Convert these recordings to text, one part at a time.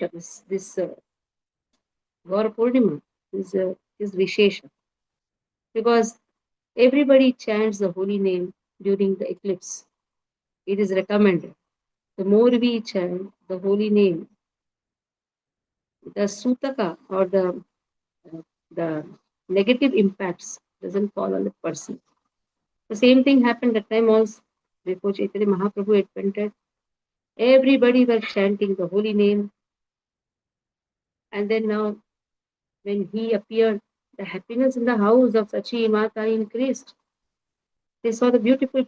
this Gaura Purnima is Vishesha, because everybody chants the holy name during the eclipse. It is recommended. The more we chant the holy name, the sutaka or the negative impacts doesn't fall on the person. The same thing happened that time also. Before Chaitanya Mahaprabhu had entered, everybody was chanting the holy name. And then now, when he appeared, the happiness in the house of Sachi Mata increased. They saw the beautiful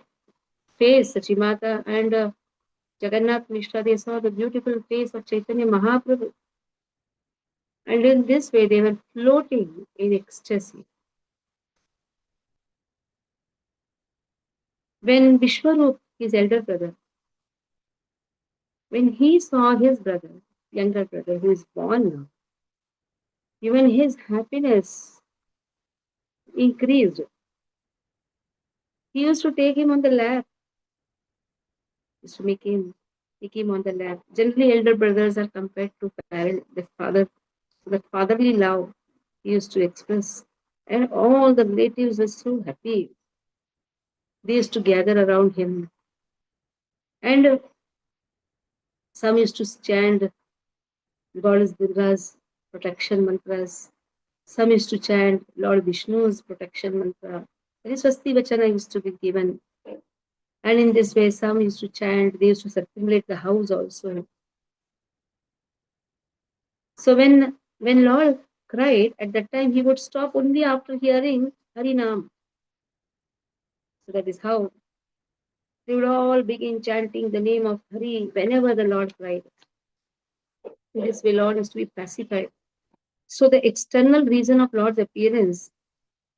face, Sachi Mata and Jagannath Mishra. They saw the beautiful face of Chaitanya Mahaprabhu. And in this way, they were floating in ecstasy. When Vishwarup, his elder brother, when he saw his brother, younger brother, who is born now, even his happiness increased. He used to take him on the lap, used to take him on the lap. Generally, elder brothers are compared to parent, the father, the fatherly love he used to express. And all the relatives were so happy. They used to gather around him. And some used to chant Goddess Durga's protection mantras. Some used to chant Lord Vishnu's protection mantra. Very Swasti Vachana used to be given. And in this way, some used to chant, they used to circumambulate the house also. So when Lord cried, at that time he would stop only after hearing Harinam. So that is how they would all begin chanting the name of Hari whenever the Lord cried. In this way, Lord is to be pacified. So the external reason of Lord's appearance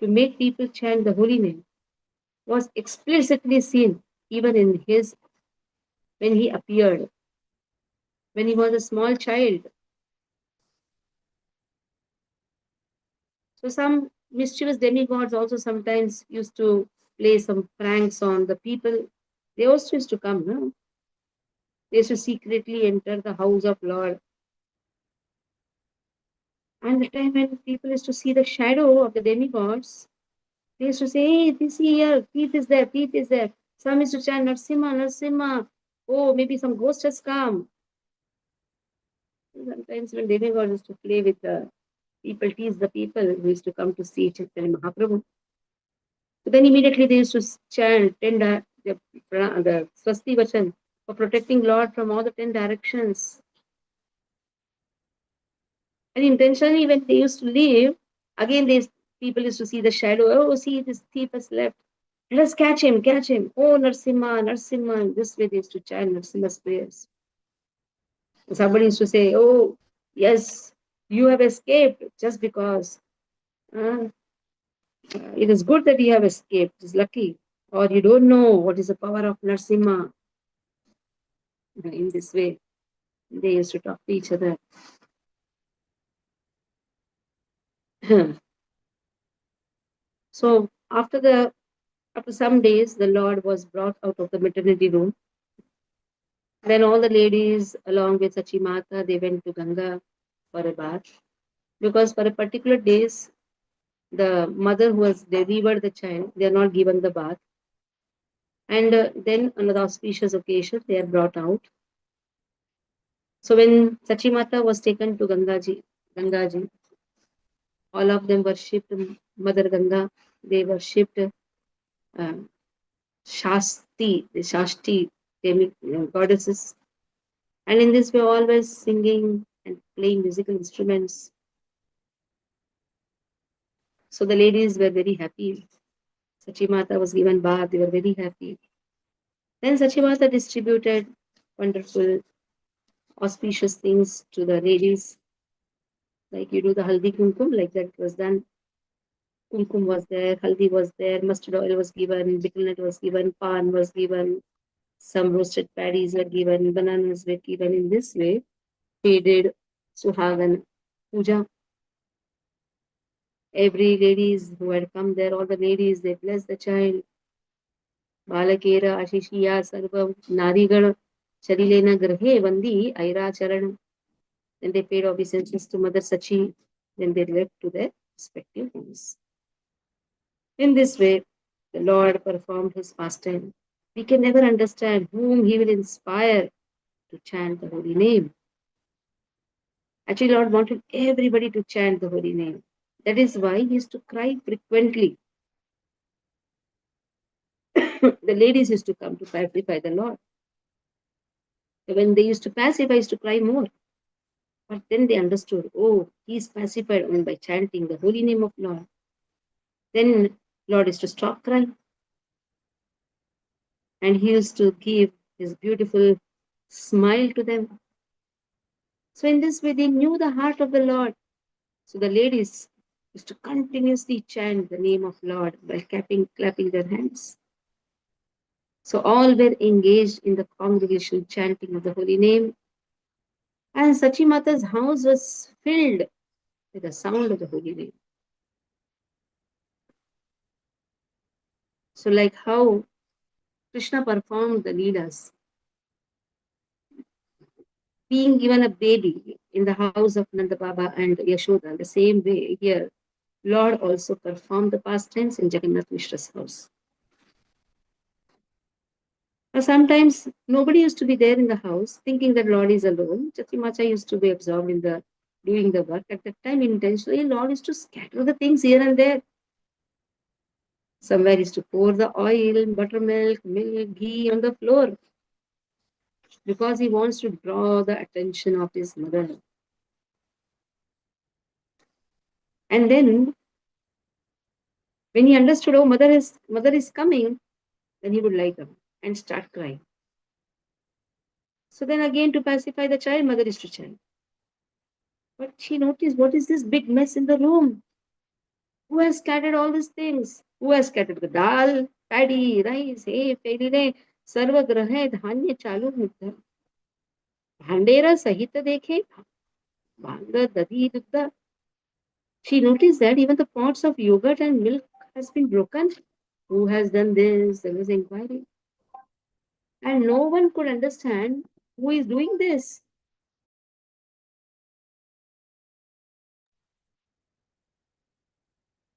to make people chant the holy name was explicitly seen even in his when he appeared, when he was a small child. So some mischievous demigods also sometimes used to play some pranks on the people. They also used to come, no? They used to secretly enter the house of Lord. And the time when people used to see the shadow of the demigods, they used to say, hey, this here, thief is there, thief is there. Some used to chant Narsimha, Narsimha. Oh, maybe some ghost has come. Sometimes when demigods used to play with the people, tease the people who used to come to see Chaitanya Mahaprabhu. So then immediately they used to chant the Swasti Vachan for protecting Lord from all the 10 directions. And intentionally, when they used to leave, again these people used to see the shadow. Oh, see, this thief has left. Let us catch him, catch him. Oh, Narsimha, Narsimha. And this way they used to chant Narsimha's prayers. And somebody used to say, oh, yes, you have escaped just because. Uh, it is good that you have escaped. It is lucky. Or you don't know what is the power of Narsimha. In this way, they used to talk to each other. So after some days, the Lord was brought out of the maternity room. Then all the ladies, along with Sachimata, they went to Ganga for a bath. Because for a particular days, the mother who has delivered the child, they are not given the bath. And then on the auspicious occasion, they are brought out. So when Sachimata was taken to Gangaji, all of them worshipped Mother Ganga. They worshipped uh, the Shasti goddesses. And in this way, always singing and playing musical instruments. So the ladies were very happy. Sachimata was given bath, they were very happy. Then Sachimata distributed wonderful, auspicious things to the ladies. Like you do the haldi kumkum, like that was done. Kumkum was there, haldi was there, mustard oil was given, betel nut was given, pan was given, some roasted paddies were given, bananas were given. In this way, they did Suhagan Puja. Every ladies who had come there, all the ladies, they blessed the child. Balakera Ashishiya Sarvam Narigan Charilena Grahe Vandi Aira Charan. Then they paid obeisances to Mother Sachi. Then they left to their respective homes. In this way, the Lord performed his pastime. We can never understand whom he will inspire to chant the holy name. Actually, Lord wanted everybody to chant the holy name. That is why he used to cry frequently. The ladies used to come to pacify the Lord. When they used to pacify, he used to cry more. But then they understood, oh, he is pacified only by chanting the holy name of Lord. Then Lord is to stop crying. And he used to give his beautiful smile to them. So in this way, they knew the heart of the Lord. So the ladies used to continuously chant the name of Lord while clapping their hands. So all were engaged in the congregation chanting of the holy name. And Sachimata's house was filled with the sound of the holy name. So like how Krishna performed the Leelas, being given a baby in the house of Nanda Baba and Yashoda, the same way here, Lord also performed the pastimes in Jagannath Mishra's house. Now, sometimes nobody used to be there in the house, thinking that Lord is alone. Chatimacha used to be absorbed in the doing the work. At that time, intentionally, Lord used to scatter the things here and there. Somewhere is to pour the oil, buttermilk, milk, ghee on the floor because he wants to draw the attention of his mother. And then when he understood, oh, mother is coming, then he would lie down and start crying. So then again to pacify the child, mother is to chant. But she noticed, what is this big mess in the room? Who has scattered all these things? Who has scattered the dal, paddy, rice, hay, फेरीने सर्व ग्रह धान्य चालू मुद्दा भांडेरा सहित देखे भांग दधी दुग्ध. She noticed that even the pots of yogurt and milk has been broken. Who has done this? There was inquiry. And no one could understand who is doing this.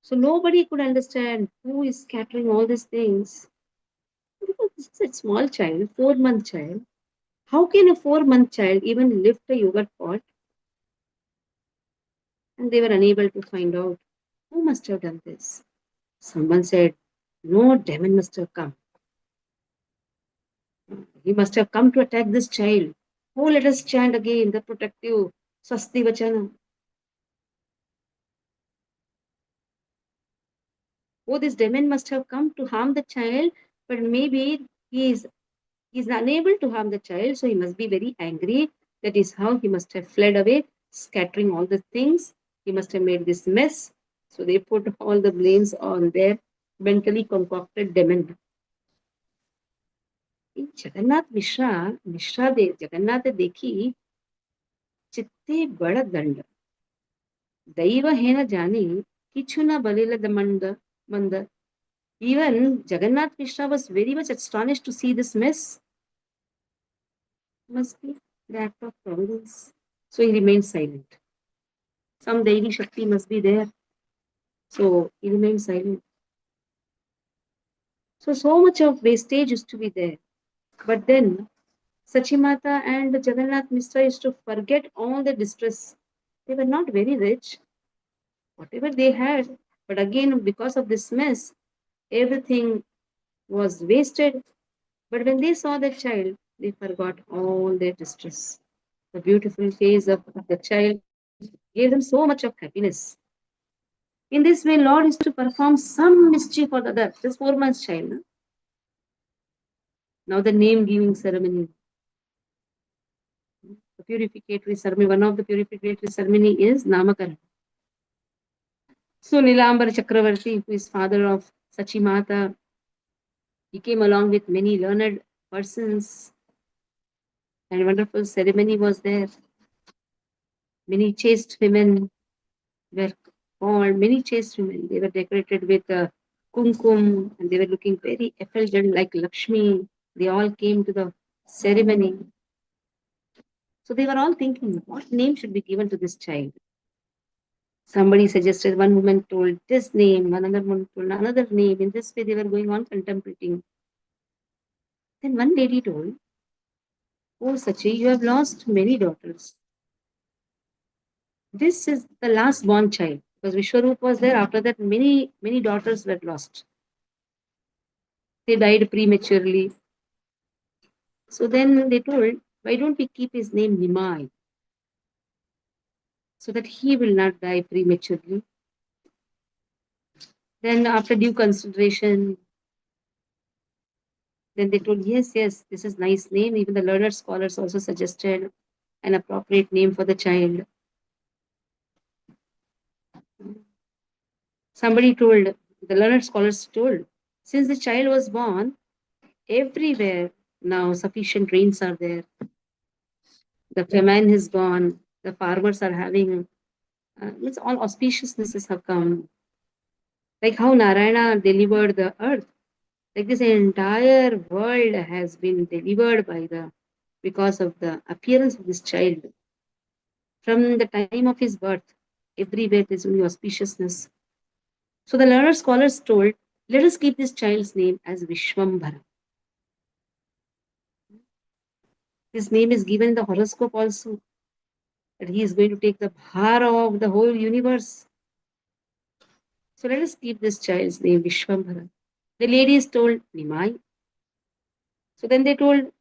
So nobody could understand who is scattering all these things. Because this is a small child, 4-month child. How can a 4-month child even lift a yogurt pot? And they were unable to find out who must have done this. Someone said, no demon must have come. He must have come to attack this child. Oh, let us chant again the protective Swasti Vachana. Oh, this demon must have come to harm the child, but maybe he is unable to harm the child, so he must be very angry. That is how he must have fled away, scattering all the things. He must have made this mess. So they put all the blames on their mentally concocted demon. Jagannath Mishra दे जगन्नाथ देखी चित्ते बड़ दंड दैव है न जाने किछु न बलिल मंद मंद. Even Jagannath Mishra was very much astonished to see this mess. Must be the act of providence. So he remained silent. Some Devi Shakti must be there. So he remained silent. So much of wastage used to be there. But then Sachimata and Jagannath Mishra used to forget all the distress. They were not very rich, whatever they had. But again, because of this mess, everything was wasted. But when they saw the child, they forgot all their distress. The beautiful face of the child gave them so much of happiness. In this way, Lord is to perform some mischief or the other. This 4 months child. No? Now the name giving ceremony, the purificatory ceremony, one of the purificatory ceremony is Namakarana. So Nilambar Chakravarti, who is father of Sachimata, he came along with many learned persons and wonderful ceremony was there. Many chaste women were called, many chaste women. They were decorated with kumkum and they were looking very effulgent like Lakshmi. They all came to the ceremony. So they were all thinking, what name should be given to this child? Somebody suggested, one woman told this name, another one told another name. In this way, they were going on contemplating. Then one lady told, oh, Sachi, you have lost many daughters. This is the last born child. Because Vishwarup was there. After that, many daughters were lost. They died prematurely. So then they told, why don't we keep his name Nimai so that he will not die prematurely? Then, after due consideration, then they told, yes, yes, this is nice name. Even the learned scholars also suggested an appropriate name for the child. Somebody told, the learned scholars told, since the child was born, everywhere now sufficient rains are there. The famine is gone. The farmers are having, it's all auspiciousnesses have come. Like how Narayana delivered the earth. Like this entire world has been delivered by the because of the appearance of this child. From the time of his birth, everywhere there's only auspiciousness. So the learned scholars told, let us keep this child's name as Vishwambhara. His name is given in the horoscope also, that he is going to take the bhar of the whole universe. So let us keep this child's name Vishwambhara. The lady is told Nimai. So then they told,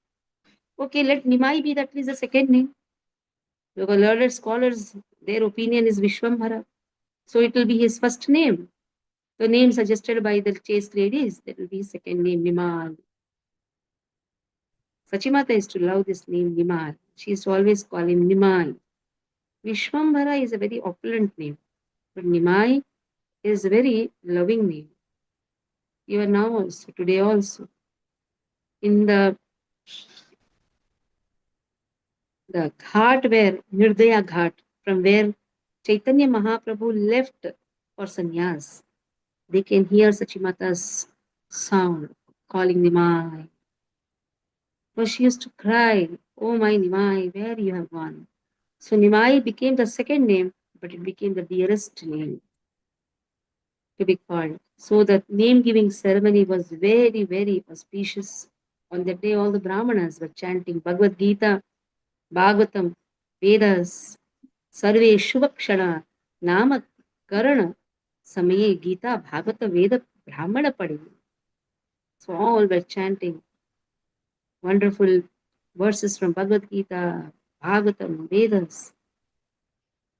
okay, let Nimai be that is the second name. Because learned scholars, their opinion is Vishwambhara. So it will be his first name. The name suggested by the chaste ladies, that will be his second name, Nimai. Sachimata used to love this name, Nimai. She used to always call him Nimai. Vishwambhara is a very opulent name, but Nimai is a very loving name. Even now also, today also. In the ghat where, Nirdaya Ghat, from where Chaitanya Mahaprabhu left for sannyas, they can hear Sachimata's sound calling Nimai. For she used to cry, oh my Nimai, where you have gone. So Nimai became the second name, but it became the dearest name to be called. So the name giving ceremony was very, very auspicious. On that day, all the Brahmanas were chanting Bhagavad Gita, Bhagavatam, Vedas, Sarve Shubhakshana, Nama Karana, Samaye Gita, Bhagavata Veda Brahmana Padi. So all were chanting wonderful verses from Bhagavad Gita, Bhagavatam, Vedas.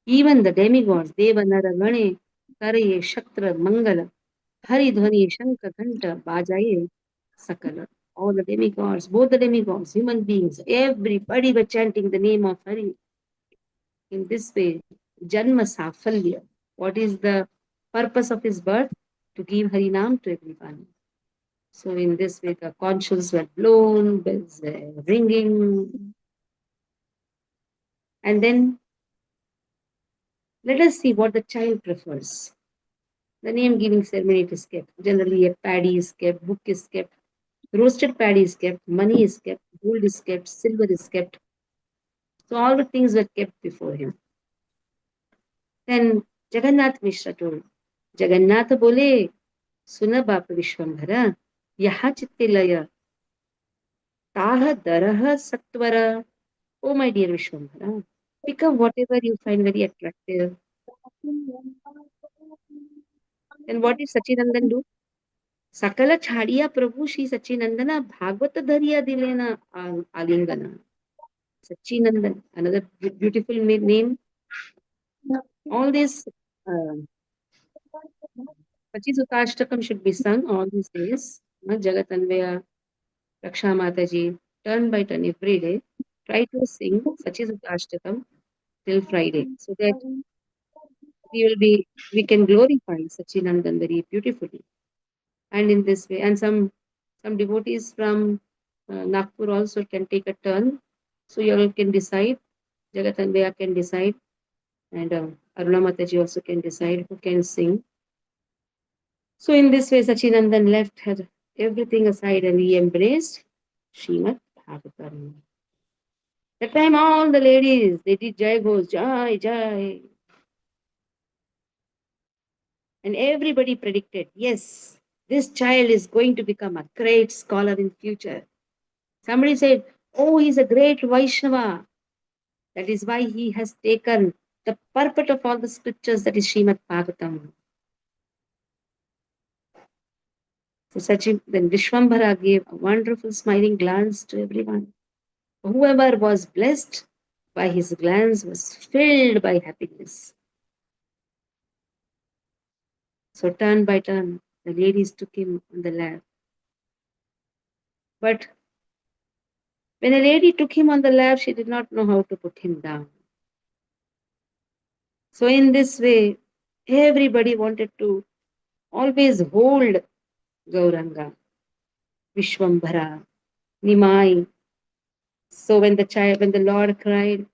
Even the demigods, Deva Nara Gane, Karaye Shaktra Mangala, Hari Dhvani Shankar Ghanta, Bajaye Sakala. All the demigods, both the demigods, human beings, everybody were chanting the name of Hari. In this way, Janma Safalya. What is the purpose of his birth? To give Harinam to everyone. So in this way, the conchs were blown, bells were ringing. And then let us see what the child prefers. The name giving ceremony is kept. Generally, a paddy is kept, book is kept, roasted paddy is kept, money is kept, gold is kept, silver is kept. So all the things were kept before him. Then Jagannath Mishra told, Jagannath bole, suna bap Vishwambhara, yaha chitte laya, taha daraha satvara. Oh, my dear Vishwambhara, pick up whatever you find very attractive. Then what did Sachinandan do? Sakala chhadiya Prabhu Shri Sachinandana Bhagavata Dhariya Dilena Alingana. Sachinandan, another beautiful name. All these uh, Pachisutastakam should be sung all these days. Jagatanvaya, Raksha Mataji, turn by turn every day. Try to sing Sachisutastakam till Friday so that we can glorify Sachinandan very beautifully. And in this way, and some devotees from Nagpur also can take a turn. So you all can decide, Jagatanvaya can decide, and Aruna Mataji also can decide who can sing. So in this way, Sachinandan left her everything aside and he embraced Srimad Bhagavatam. That time all the ladies, they did Jai Ghosh, Jai, Jai. And everybody predicted, yes, this child is going to become a great scholar in future. Somebody said, oh, he's a great Vaishnava. That is why he has taken the purport of all the scriptures, that is Srimad Bhagavatam. So then Vishwambara gave a wonderful smiling glance to everyone. Whoever was blessed by his glance was filled by happiness. So turn by turn, the ladies took him on the lap. But when a lady took him on the lap, she did not know how to put him down. So in this way, everybody wanted to always hold Gauranga, Vishwambara, Nimai. So when the Lord cried,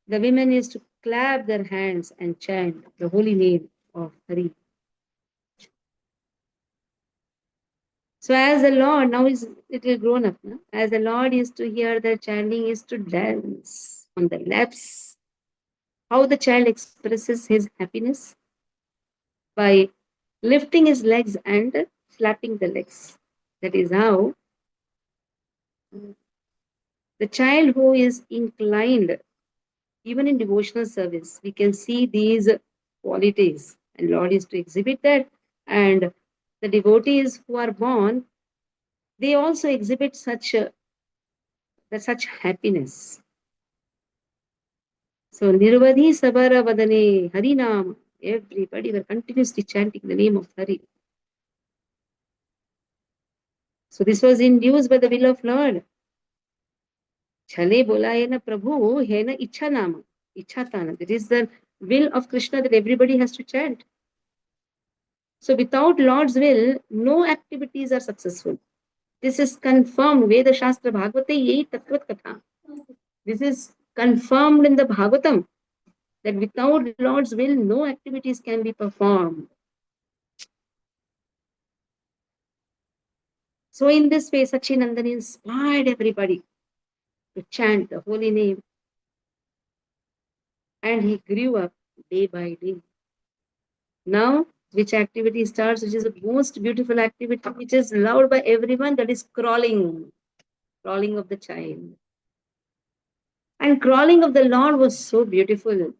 the women used to clap their hands and chant the holy name of Hari. So as the Lord, now is little grown up, no? As the Lord used to hear the chanting, used to dance on the laps. How the child expresses his happiness? By lifting his legs and flapping the legs. That is how the child who is inclined, even in devotional service, we can see these qualities, and Lord is to exhibit that. And the devotees who are born, they also exhibit such happiness. So Nirvadhi Sabara Vadane Harinam. Everybody were continuously chanting the name of Hari. So this was induced by the will of Lord. Chale bola hai na Prabhu, hai na Ichha Nama. Ichha Tana. That is the will of Krishna that everybody has to chant. So without Lord's will, no activities are successful. This is confirmed. Veda Shastra Bhagavate Yehi Tattvat Katha. This is confirmed in the Bhagavatam that without Lord's will, no activities can be performed. So in this way, Sachinandan inspired everybody to chant the holy name. And he grew up day by day. Now, which activity starts, which is the most beautiful activity, which is loved by everyone, that is crawling. Crawling of the child. And crawling of the Lord was so beautiful.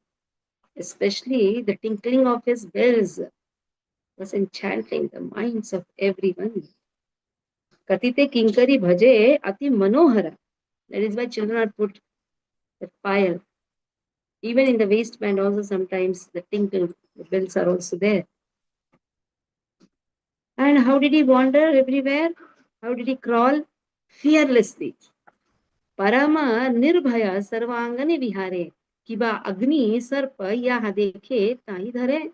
Especially the tinkling of his bells was enchanting the minds of everyone. Katite kinkari bhaje ati manohara. That is why children are put the fire. Even in the waistband also sometimes the tinkle, the bells are also there. And how did he wander everywhere? How did he crawl? Fearlessly. Parama nirbhaya sarvangane vihare. Kiba agni sarpa yaha dekhe tai dhare.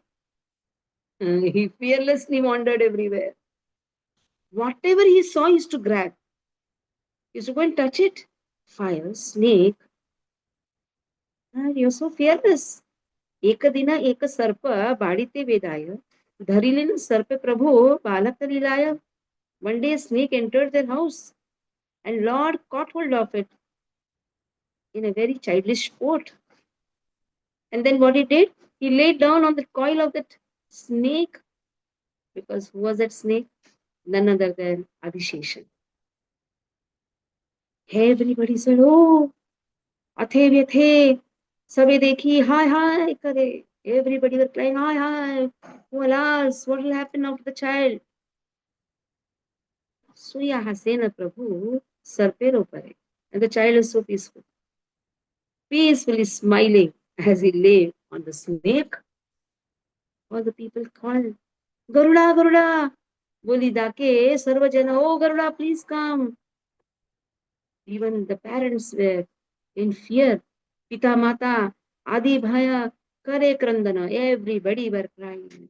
He fearlessly wandered everywhere. Whatever he saw, he used to grab. He used to go and touch it. Fire, snake. You're so fearless. Ekadina ek sarpa badite vedaya. Dharilin sarpe prabhu balaka lilaya. One day a snake entered their house and Lord caught hold of it in a very childish sport. And then what he did? He laid down on the coil of that snake. Because who was that snake? None other than Adisheshan. Everybody said, oh, athe vyathe. Sabe dekhi, hi, hi, kare. Everybody were crying, hi, hi. Oh, alas, what will happen now to the child? Suya Hasena Prabhu, Sarpero Pare. And the child is so peaceful. Peacefully smiling as he lay on the snake. All the people called, Garuda, Garuda. Boli dake, Sarvajana, oh Garuda, please come. Even the parents were in fear. Pita Mata, Adi Bhaya, Kare Krandana, everybody were crying.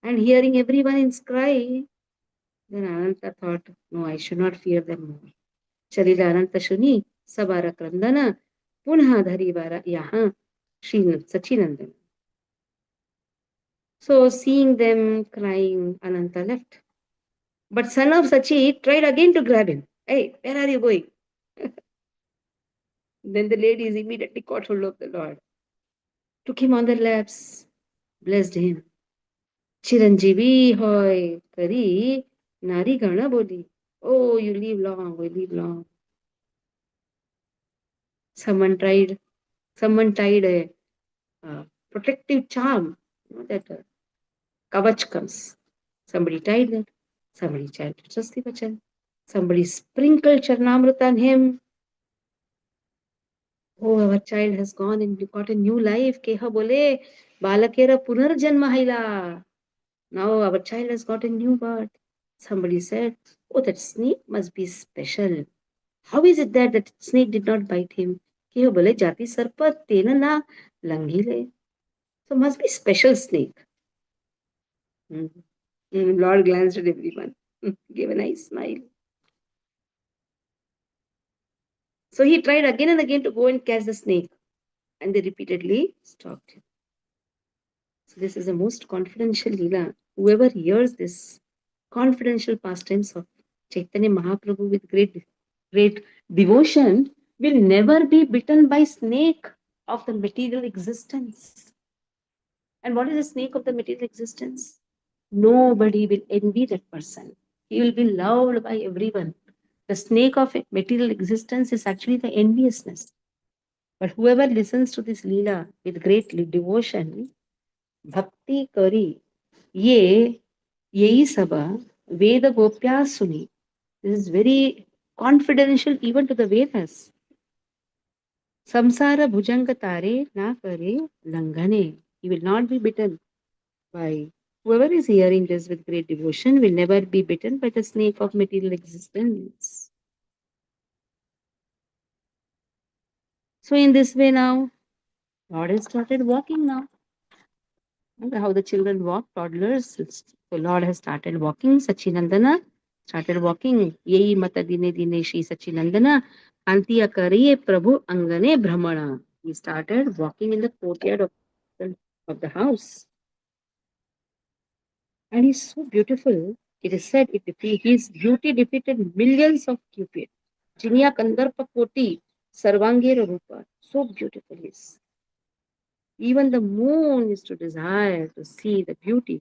And hearing everyone in cry, then Ananta thought, no, I should not fear them more. Sharila Ananta Shuni, Sabara Krandana, Punha Dharivara Yaha, Sachinandan. So seeing them crying, Ananta left. But son of Sachi tried again to grab him. Hey, where are you going? Then the ladies immediately caught hold of the Lord, took him on their laps, blessed him. Chiranjeevi hoy kari nari gana boli. Oh, you live long, we live long. Someone tried, someone tied a protective charm, that kavach comes. Somebody tied that. Somebody chanted Swasti Vachan. Somebody sprinkled Charnamrita on him. Oh, our child has gone and got a new life. Keha bole, balakera punarjanma haila. Now our child has got a new birth. Somebody said, oh, that snake must be special. How is it that that snake did not bite him? Keha bole, jati sarpa tena na langhile. So must be special snake. Lord glanced at everyone, gave a nice smile. So he tried again and again to go and catch the snake, and they repeatedly stopped him. So this is the most confidential Leela. Whoever hears this confidential pastimes of Chaitanya Mahaprabhu with great devotion will never be bitten by snake of the material existence. And what is the snake of the material existence? Nobody will envy that person. He will be loved by everyone. The snake of material existence is actually the enviousness. But whoever listens to this Leela with great devotion, bhakti kari, ye, yehi saba, Veda Gopya Suni. This is very confidential even to the Vedas. Samsara bhujanga tare na kare langane. He will not be bitten by whoever is hearing this with great devotion will never be bitten by the snake of material existence. So in this way now, Lord has started walking now. And how the children walk, toddlers. So Lord has started walking. Sachinandana started walking. Yehi mata dine dine Shri Sachinandana. Antiya kariye Prabhu angane brahmana. He started walking in the courtyard of the house. And he's so beautiful. It is said his beauty defeated millions of Cupid. Jinya Kandarpa Koti Sarvangir Rupa. So beautiful he is. Even the moon is to desire to see the beauty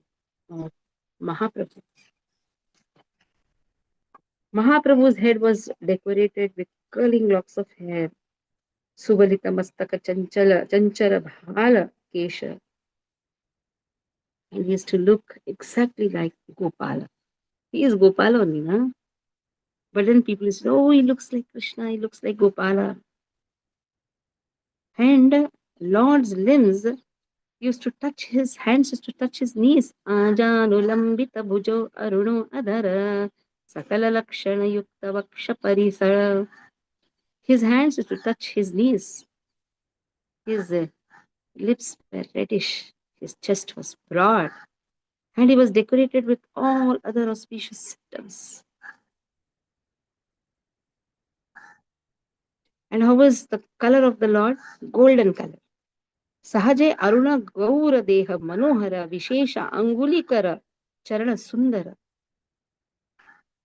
of Mahaprabhu. Mahaprabhu's head was decorated with curling locks of hair. Subalita Mastaka Chanchara Bhala Kesha. And he used to look exactly like Gopala. He is Gopala only, na? But then people say, oh, he looks like Krishna, he looks like Gopala. And Lord's limbs used to touch his hands, used to touch his knees. Ajanulambita bhujo aruno adara sakala lakshana yukta vaksha parisara. His hands used to touch his knees. His lips were reddish. His chest was broad. And he was decorated with all other auspicious symptoms. And how was the color of the Lord? Golden color. Sahaje Aruna Gaura Deha Manohara Vishesha Angulikara Charana Sundara.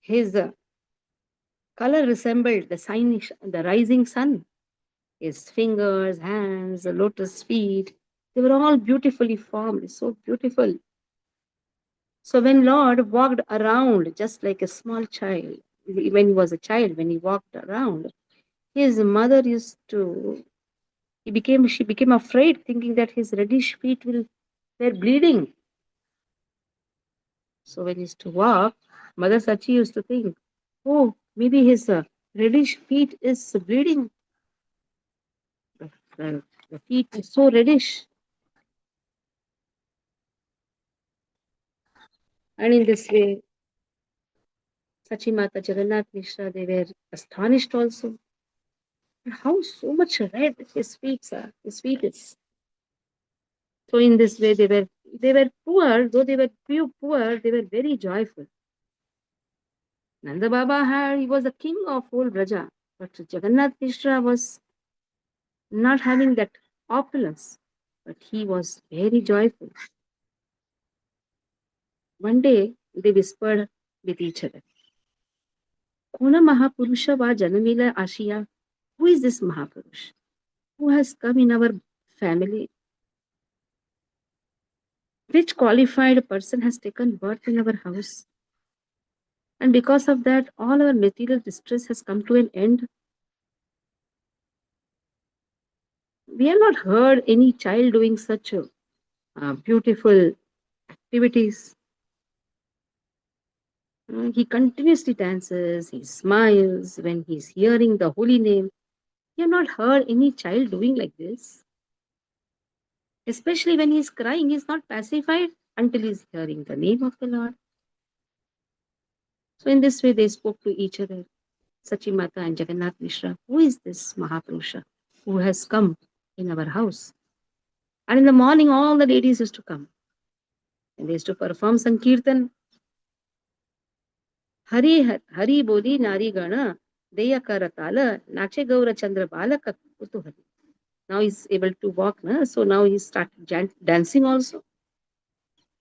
His color resembled the rising sun. His fingers, hands, the lotus feet, they were all beautifully formed, so beautiful. So when Lord walked around just like a small child, when he was a child, when he walked around, his mother she became afraid, thinking that his reddish feet were bleeding. So when he used to walk, Mother Sachi used to think, oh, maybe his reddish feet is bleeding. The feet is so reddish. And in this way, Sachi Mata Jagannath Mishra, they were astonished also. How so much red his feet are, his feet is. So in this way, they were poor, though they were poor, they were very joyful. Nanda Baba he was the king of whole Braja, but Jagannath Mishra was not having that opulence, but he was very joyful. One day they whispered with each other, Kona Mahapurusha va Janamila Ashiya. Who is this Mahapurush? Who has come in our family? Which qualified person has taken birth in our house? And because of that, all our material distress has come to an end. We have not heard any child doing such beautiful activities. He continuously dances, he smiles when he's hearing the holy name. We have not heard any child doing like this. Especially when he's crying, he's not pacified until he's hearing the name of the Lord. So in this way, they spoke to each other. Sachimata and Jagannath Mishra, who is this Mahapurusha who has come in our house? And in the morning, all the ladies used to come and they used to perform Sankirtan. Hari Boli Nari Gana, Deya Karatala, Nache Gaura Chandra Balaka Kutuhari. Now he's able to walk, na? So now he started dancing also.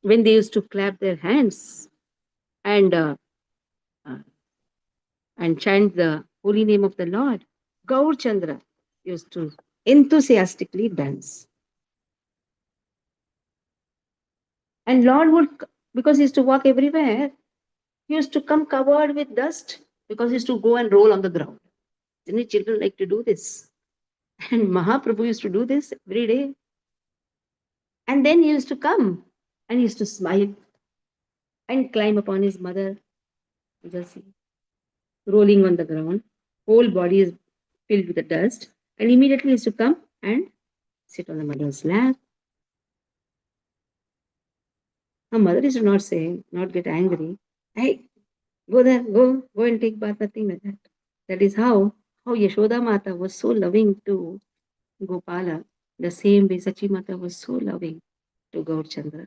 When they used to clap their hands and uh, uh, and chant the holy name of the Lord, Gaur Chandra used to enthusiastically dance. And Lord would, because he used to walk everywhere, he used to come covered with dust because he used to go and roll on the ground. Any children like to do this? And Mahaprabhu used to do this every day. And then he used to come and he used to smile and climb upon his mother, just rolling on the ground. Whole body is filled with the dust. And immediately he used to come and sit on the mother's lap. Her mother used to not say, not get angry. Hey, go there, go and take bath, nothing like that. That is how Yashoda Mata was so loving to Gopala. The same way Sachi Mata was so loving to Gaur Chandra.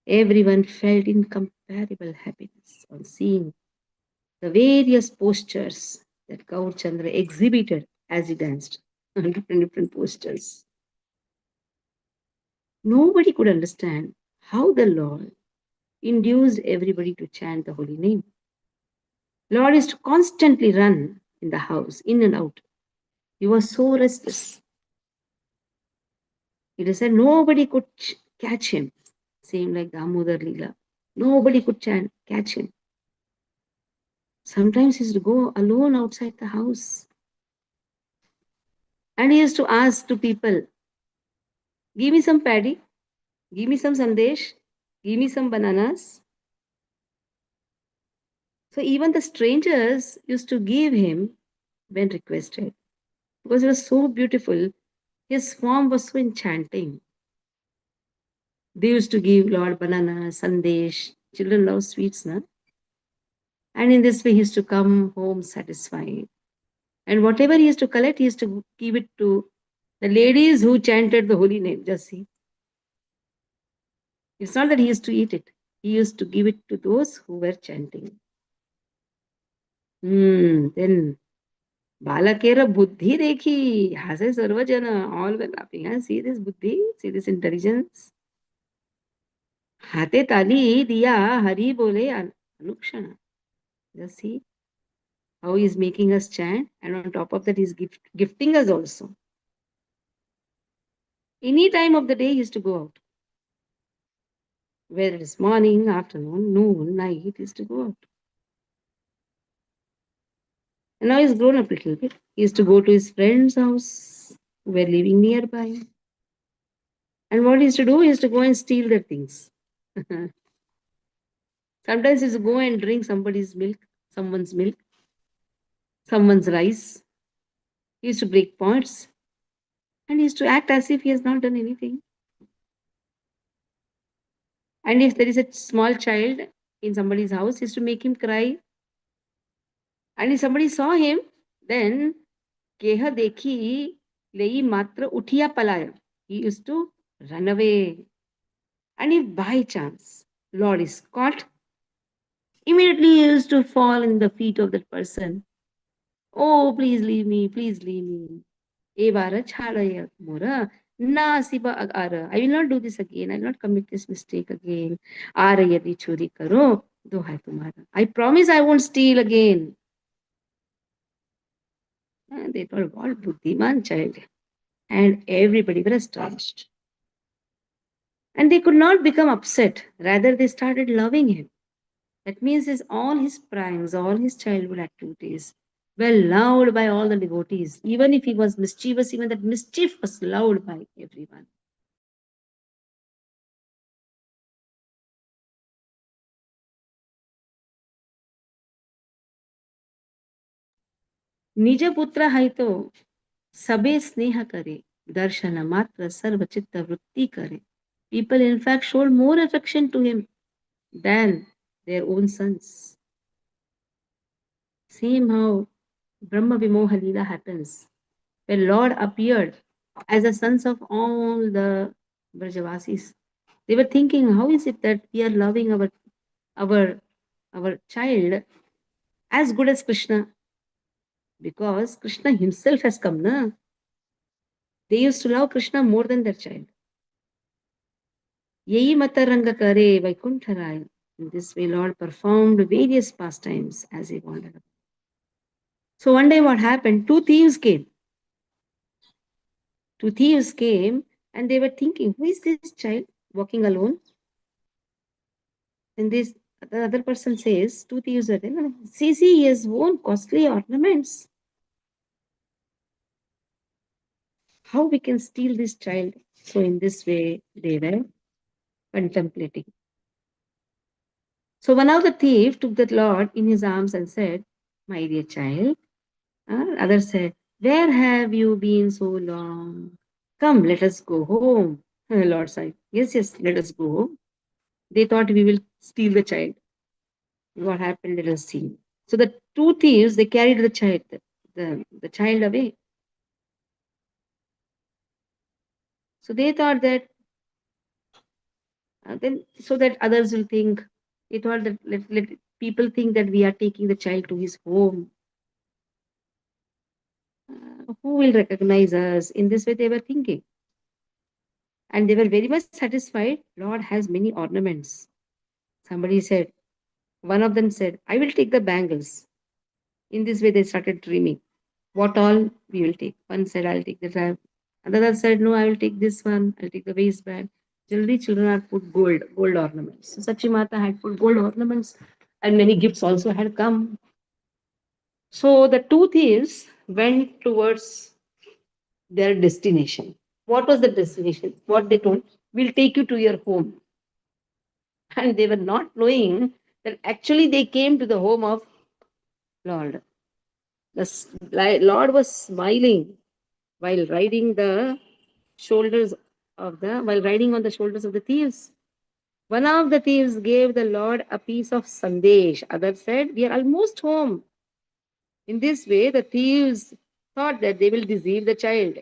Everyone felt incomparable happiness on seeing the various postures that Gaur Chandra exhibited as he danced. Different postures. Nobody could understand how the Lord induced everybody to chant the holy name. Lord used to constantly run in the house, in and out. He was so restless. It is said nobody could catch him. Same like Damodar Leela. Nobody could catch him. Sometimes he used to go alone outside the house. And he used to ask to people, give me some paddy, give me some sandesh, give me some bananas. So even the strangers used to give him when requested. Because it was so beautiful. His form was so enchanting. They used to give Lord banana, sandesh. Children love sweets, na? And in this way, he used to come home satisfied. And whatever he used to collect, he used to give it to the ladies who chanted the holy name. Just see. It's not that he used to eat it. He used to give it to those who were chanting. Then Balakera buddhi dekhi. Hase sarvajana. All were laughing. Huh? See this buddhi? See this intelligence? Hate tali diya hari bole anukshana. Just see how he is making us chant, and on top of that, he is gifting us also. Any time of the day, he used to go out. Whether it is morning, afternoon, noon, night, he used to go out. And now he's grown up a little bit. He used to go to his friend's house who were living nearby. And what he used to do, he used to go and steal their things. Sometimes he used to go and drink somebody's milk, someone's milk, someone's rice. He used to break pots. And he used to act as if he has not done anything. And if there is a small child in somebody's house, he used to make him cry. And if somebody saw him, then keha dekhi leyi matra uthiya palaya. He used to run away. And if by chance Lord is caught, immediately he used to fall in the feet of that person. Oh, please leave me, please leave me. Evara chhadaya mora. Na siba agara. I will not do this again. I will not commit this mistake again. Ara yadi chori karo, dohai tumhara. I promise I won't steal again. And they thought, what Buddhiman child. And everybody were astonished. And they could not become upset. Rather, they started loving him. That means all his pranks, all his childhood activities were loved by all the devotees. Even if he was mischievous, even that mischief was loved by everyone. निज पुत्र है तो सबे स्नेह करे दर्शन मात्र सर्व चित्त वृत्ति करे. People in fact showed more affection to him than their own sons. Same how Brahma Vimoha Leela happens, where Lord appeared as the sons of all the Brajavasis. They were thinking, how is it that we are loving our our child as good as Krishna? Because Krishna himself has come, na? They used to love Krishna more than their child. Yehi mataranga kare Vaikuntharaya. In this way, Lord performed various pastimes as he wanted. So one day what happened? Two thieves came and they were thinking, who is this child walking alone? And this the other person says, two thieves were there. See, he has worn costly ornaments. How we can steal this child? So in this way, they were contemplating. So one of the thief took the Lord in his arms and said, my dear child. Others said, where have you been so long? Come, let us go home. Lord said, yes, let us go home. They thought we will steal the child. What happened? Let us see. So the two thieves, they carried the child away. So they thought that then so that others will think, they thought that let people think that we are taking the child to his home. Who will recognize us? In this way, they were thinking. And they were very much satisfied. Lord has many ornaments. Somebody said, one of them said, I will take the bangles. In this way, they started dreaming. What all we will take? One said, I'll take the drive. Another said, no, I will take this one. I'll take the waistband. Generally, children are put gold ornaments. So Sachi Mata had put gold ornaments and many gifts also had come. So the two thieves went towards their destination. What was the destination? What they told? We'll take you to your home. And they were not knowing that actually they came to the home of Lord. Lord was smiling while riding while riding on the shoulders of the thieves. One of the thieves gave the Lord a piece of sandesh. Other said, we are almost home. In this way, the thieves thought that they will deceive the child.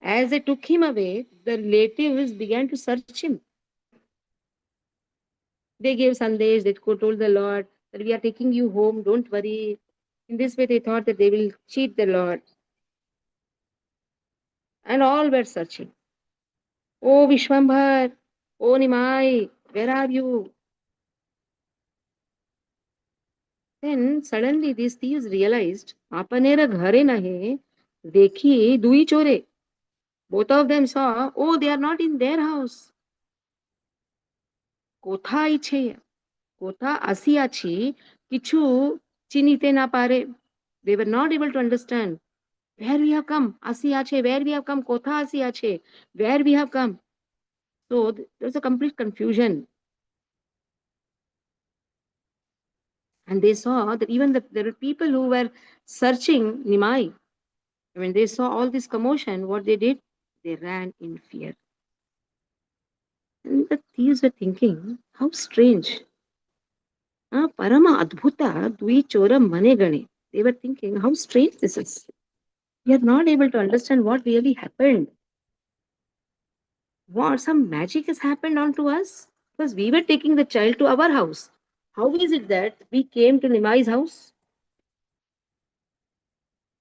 As they took him away, the relatives began to search him. They gave sandesh, they told the Lord that we are taking you home, don't worry. In this way, they thought that they will cheat the Lord. And all were searching. Oh Vishwambhar, oh Nimai, where are you? Then suddenly these thieves realized, Apanera ghare nahe, dekhi dui chore. Both of them saw, oh, they are not in their house. Kotha iche, kotha asi achi, kichu chinite na pare. They were not able to understand where we have come. Asi ache, where we have come. Kotha asi ache, where we have come. So there's a complete confusion. And they saw that even there were people who were searching Nimai. When they saw all this commotion, what they did? They ran in fear. And the thieves were thinking, how strange. Parama adbhuta dui chora mane gane. They were thinking, how strange this is. We are not able to understand what really happened. What some magic has happened onto us? Because we were taking the child to our house. How is it that we came to Nimai's house?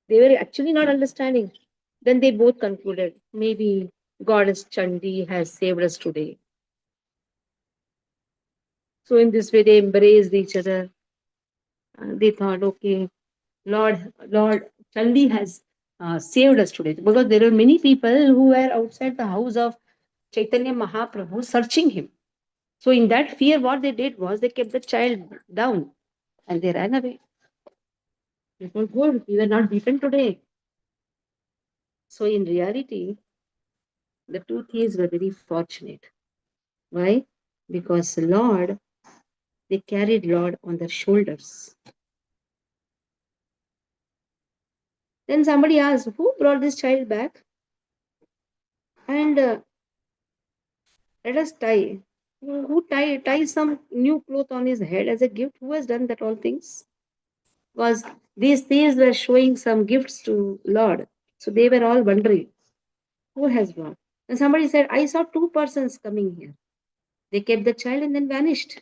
They were actually not understanding. Then they both concluded, maybe Goddess Chandi has saved us today. So in this way, they embraced each other. They thought, okay, Lord, Chandi has saved us today, because there are many people who were outside the house of Chaitanya Mahaprabhu searching him. So, in that fear, what they did was they kept the child down and they ran away. It was good. We were not beaten today. So, in reality, the two thieves were very fortunate. Why? Because Lord, they carried Lord on their shoulders. Then somebody asked, who brought this child back? And let us tie. Who ties some new cloth on his head as a gift? Who has done that all things? Was these thieves were showing some gifts to Lord. So they were all wondering, who has brought? And somebody said, I saw two persons coming here. They kept the child and then vanished.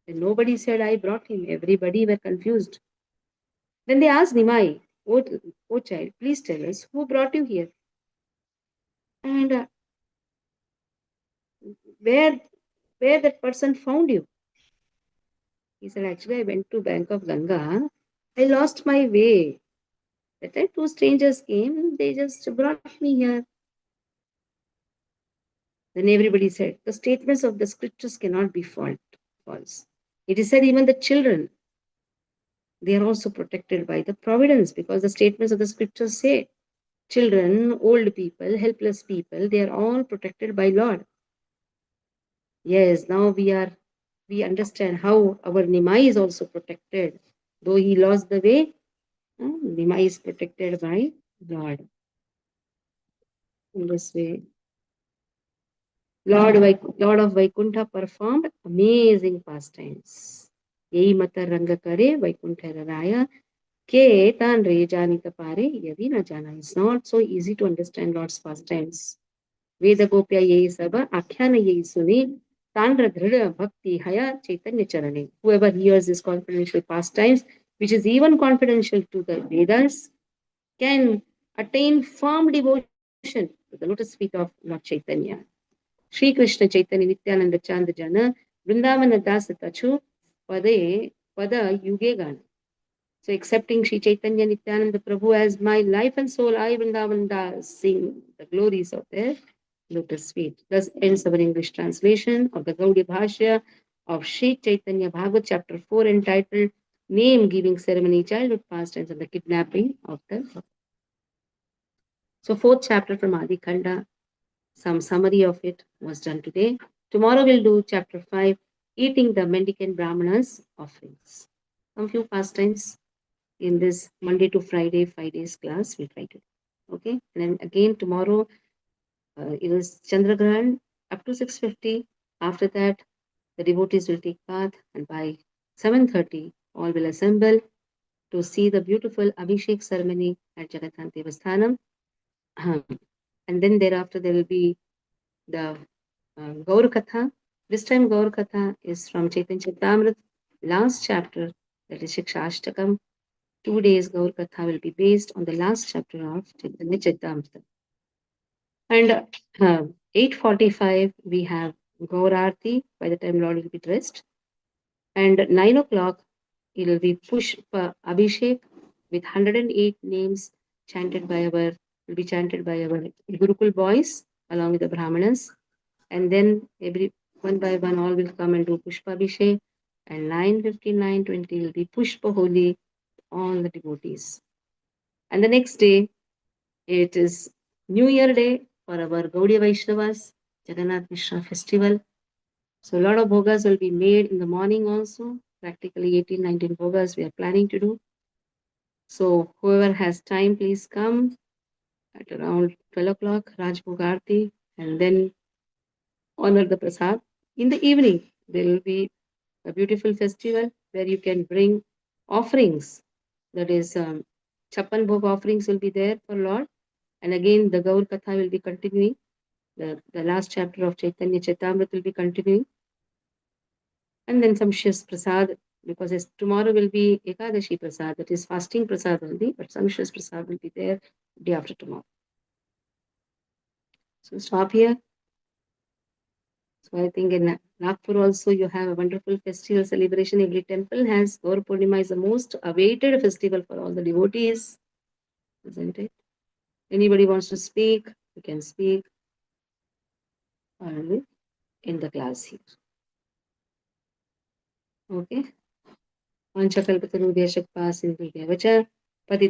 And nobody said, I brought him. Everybody were confused. Then they asked Nimai, oh child, please tell us, who brought you here? And where where that person found you? He said, actually, I went to bank of Ganga. I lost my way. That time two strangers came. They just brought me here. Then everybody said, the statements of the scriptures cannot be false. It is said even the children, they are also protected by the providence, because the statements of the scriptures say children, old people, helpless people, they are all protected by Lord. Yes, now we understand how our Nimai is also protected. Though he lost the way, Nimai is protected by Lord. In this way, Lord of Vaikuntha performed amazing pastimes. Yei mata ranga kare Vaikuntha raya ke tan re janita pare yadi na jana. It's not so easy to understand Lord's pastimes. Veda gopya yei saba akhyana yei suni tandra dhrida bhakti haya chaitanya charane. Whoever hears this confidential pastimes, which is even confidential to the Vedas, can attain firm devotion to the lotus feet of Lord Chaitanya. Shri Krishna Chaitanya Nityananda Chand Jana Vrindavana Das Tachu Pada Yuge Gana. So accepting Shri Chaitanya Nityananda Prabhu as my life and soul, I Vrindavan Das sing the glories of their lotus feet. Thus ends our English translation of the Gaudiya Bhashya of Shri Chaitanya Bhagavad chapter 4, entitled Name Giving Ceremony, Childhood Pastimes and the Kidnapping of the. So fourth chapter from Adi Khanda, some summary of it was done today. Tomorrow we'll do chapter 5, eating the mendicant Brahmanas' offerings. Some few pastimes in this Monday to Friday, 5 days class, we'll try to. Okay, and then again tomorrow, it is Chandragrahan up to 6:50. After that, the devotees will take path, and by 7:30, all will assemble to see the beautiful Abhishek ceremony at Jagannath Devasthanam. And then thereafter, there will be the Gaura katha. This time, Gaura katha is from Chaitanya Charitamrita, last chapter, that is Shikshashtakam. 2 days Gaur Katha will be based on the last chapter of Chaitanya Charitamrita. And 8:45 we have Gaur Aarti, by the time Lord will be dressed. And 9 o'clock it will be Pushpa Abhishek with 108 names chanted by our Gurukul boys along with the Brahmanas. And then every one by one all will come and do Pushpa Abhishek. And 9:59, 20 will be Pushpa Holi, all the devotees. And the next day, it is New Year Day for our Gaudiya Vaishnavas, Jagannath Mishra festival. So a lot of bhogas will be made in the morning also. Practically 18, 19 bhogas we are planning to do. So whoever has time, please come at around 12 o'clock, Raj Bhogarti, and then honor the prasad. In the evening, there will be a beautiful festival where you can bring offerings. That is, Chappan Bhog offerings will be there for Lord. And again, the Gaur Katha will be continuing. The last chapter of Chaitanya Charitamrita will be continuing. And then some Shis Prasad, because tomorrow will be Ekadashi Prasad, that is fasting Prasad only, but some Shis Prasad will be there day after tomorrow. So stop here. So I think in Nagpur also, you have a wonderful festival celebration. Every temple has Gaur Purnima is the most awaited festival for all the devotees, isn't it? Anybody wants to speak, you can speak early in the class here. Okay. Panchakalpatarubhyasha pasinubhyavacha